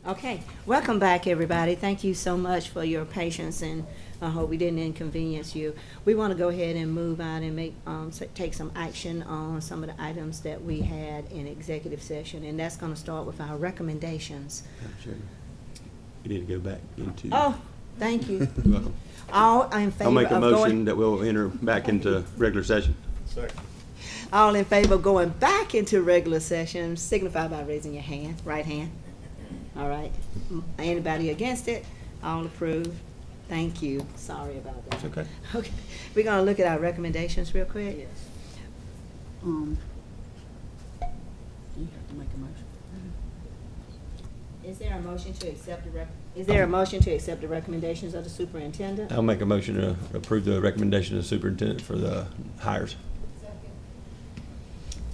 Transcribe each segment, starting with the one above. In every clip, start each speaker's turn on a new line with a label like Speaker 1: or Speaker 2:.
Speaker 1: Okay, welcome back, everybody. Thank you so much for your patience, and I hope we didn't inconvenience you. We want to go ahead and move on and take some action on some of the items that we had in executive session, and that's going to start with our recommendations.
Speaker 2: Madam Chairman, you need to go back into.
Speaker 1: Oh, thank you.
Speaker 2: You're welcome.
Speaker 1: All in favor
Speaker 2: I'll make a
Speaker 1: of
Speaker 2: motion
Speaker 1: going,
Speaker 2: that we'll enter back into regular session.
Speaker 3: Second.
Speaker 1: all in favor of going back into regular session, signify by raising your hand, right hand. All right. Anybody against it? All approved? Thank you. Sorry about that.
Speaker 2: It's okay.
Speaker 1: Okay, we're gonna look at our recommendations real quick.
Speaker 4: Yes. You have to make a motion.
Speaker 1: Is there a motion to accept the recommendations of the superintendent?
Speaker 2: I'll make a motion to approve the recommendation of the superintendent for the hires.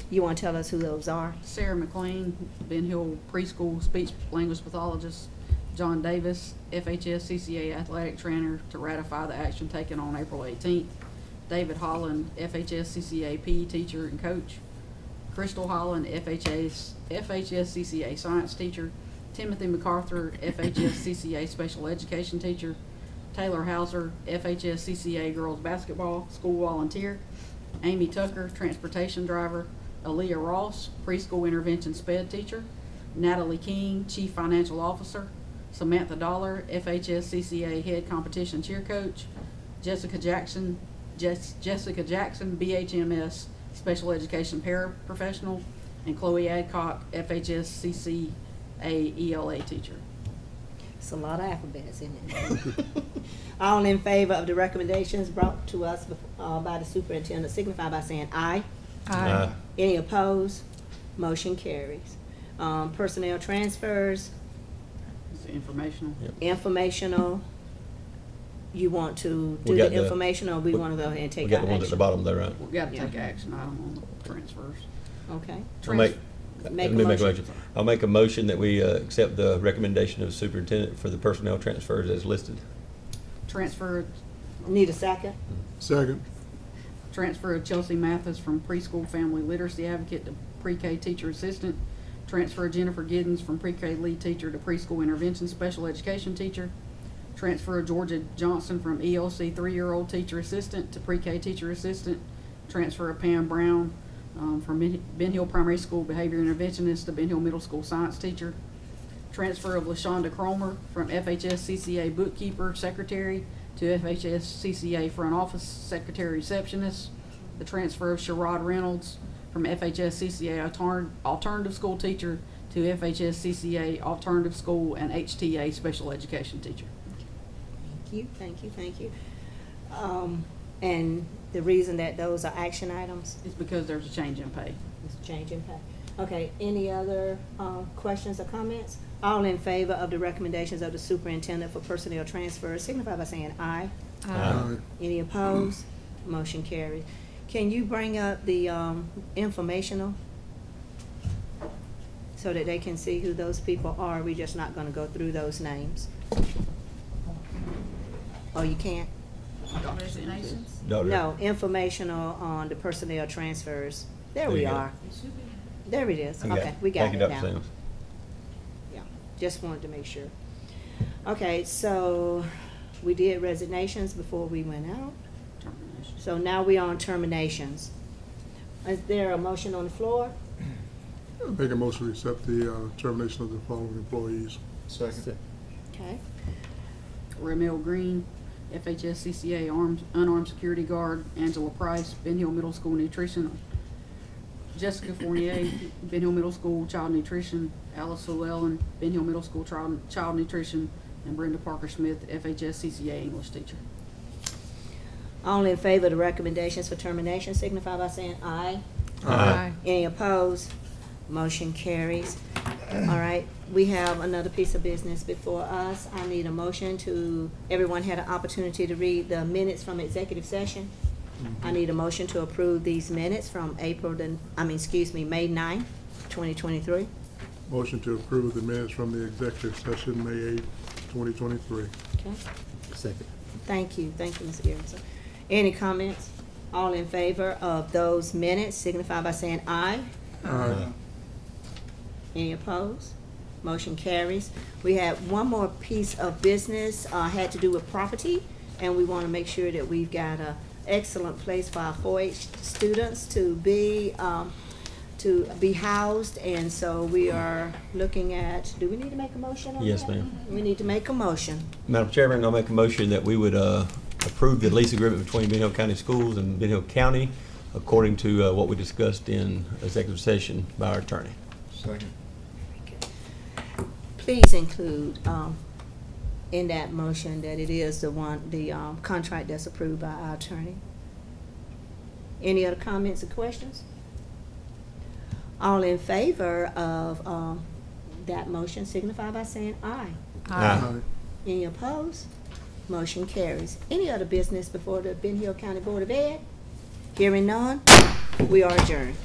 Speaker 1: You wanna tell us who those are?
Speaker 4: Sarah McLean, Ben Hill Preschool Speech Language Pathologist. John Davis, FHS CCA Athletic Trainer, to ratify the action taken on April 18th. David Holland, FHS CCA PE Teacher and Coach. Crystal Holland, FHS CCA Science Teacher. Timothy MacArthur, FHS CCA Special Education Teacher. Taylor Hauser, FHS CCA Girls Basketball School Volunteer. Amy Tucker, Transportation Driver. Aaliyah Ross, Preschool Intervention Sped Teacher. Natalie King, Chief Financial Officer. Samantha Dollar, FHS CCA Head Competition Cheer Coach. Jessica Jackson, BHMS Special Education Paraprofessional. And Chloe Adcock, FHS CCA ELA Teacher.
Speaker 1: It's a lot of alphabets, isn't it? All in favor of the recommendations brought to us by the superintendent, signify by saying aye.
Speaker 2: Aye.
Speaker 1: Any opposed? Motion carries. Personnel transfers,
Speaker 4: It's informational.
Speaker 2: Yep.
Speaker 1: informational. You want to do
Speaker 2: We got
Speaker 1: the
Speaker 2: the-
Speaker 1: information, or we want to go ahead and
Speaker 2: We
Speaker 1: take
Speaker 2: got
Speaker 1: our
Speaker 2: the ones at the
Speaker 1: action?
Speaker 2: bottom there, right?
Speaker 4: We've got to
Speaker 1: Yeah.
Speaker 4: take action item on the transfers.
Speaker 1: Okay.
Speaker 2: I'll make,
Speaker 1: Make
Speaker 2: let
Speaker 1: a
Speaker 2: me make a
Speaker 1: motion.
Speaker 2: motion. I'll make a motion that we accept the recommendation of the superintendent for the personnel transfers as listed.
Speaker 4: Transfer
Speaker 1: Need a second?
Speaker 3: Second.
Speaker 4: Transfer of Chelsea Mathis from preschool family literacy advocate to pre-K teacher assistant. Transfer of Jennifer Giddens from pre-K lead teacher to preschool intervention special education teacher. Transfer of Georgia Johnson from ELC 3-year-old teacher assistant to pre-K teacher assistant. Transfer of Pam Brown from Ben Hill Primary School behavior interventionist to Ben Hill Middle School science teacher. Transfer of LaShonda Cromer from FHS CCA bookkeeper secretary to FHS CCA front office secretary receptionist. The transfer of Sherrod Reynolds from FHS CCA alternative school teacher to FHS CCA alternative school and HTA special education teacher.
Speaker 1: Thank you. And the reason that those are action items
Speaker 4: It's because there's a change in pay.
Speaker 1: is change in pay. Okay, any other questions or comments? All in favor of the recommendations of the superintendent for personnel transfers, signify by saying aye.
Speaker 3: Aye.
Speaker 1: Any opposed? Motion carries. Can you bring up the informational so that they can see who those people are? We're just not gonna go through those names. Oh, you can't?
Speaker 4: Resignations?
Speaker 1: No, informational on the personnel transfers. There
Speaker 2: There
Speaker 1: we
Speaker 2: you go.
Speaker 1: are. There it is.
Speaker 2: Okay.
Speaker 1: Okay, we got
Speaker 2: Thank
Speaker 1: it
Speaker 2: you,
Speaker 1: now.
Speaker 2: Dr. Sims.
Speaker 1: Yeah, just wanted to make sure. Okay, so we did resignations before we went out.
Speaker 4: Termination.
Speaker 1: So now we on terminations. Is there a motion on the floor?
Speaker 3: Make a motion to accept the termination of the following employees. Second.
Speaker 1: Okay.
Speaker 4: Ramel Green, FHS CCA unarmed security guard. Angela Price, Ben Hill Middle School nutrition. Jessica Fournier, Ben Hill Middle School child nutrition. Alice Llewellyn, Ben Hill Middle School child nutrition. And Brenda Parker Smith, FHS CCA English teacher.
Speaker 1: All in favor of the recommendations for termination, signify by saying aye.
Speaker 2: Aye.
Speaker 1: Any opposed? Motion carries. All right, we have another piece of business before us. I need a motion everyone had an opportunity to read the minutes from executive session. I need a motion to approve these minutes from May 9th, 2023.
Speaker 3: Motion to approve the minutes from the executive session, May 8th, 2023.
Speaker 1: Okay,
Speaker 2: Second.
Speaker 1: thank you, Ms. Garrison. Any comments? All in favor of those minutes, signify by saying aye.
Speaker 3: Aye.
Speaker 1: Any opposed? Motion carries. We have one more piece of business, had to do with property, and we want to make sure that we've got a excellent place for our 4-H students to be housed, and so we are looking at, do we need to make a motion on that?
Speaker 2: Yes, ma'am.
Speaker 1: We need to make a motion.
Speaker 2: Madam Chairman, I'll make a motion that we would approve the lease agreement between Ben Hill County Schools and Ben Hill County according to what we discussed in executive session by our attorney.
Speaker 3: Second.
Speaker 1: Please include in that motion that it is the contract that's approved by our attorney. Any other comments or questions? All in favor of that motion signify by saying aye.
Speaker 2: Aye.
Speaker 1: Any opposed? Motion carries. Any other business before the Ben Hill County Board of Ed? Hearing none, we are adjourned.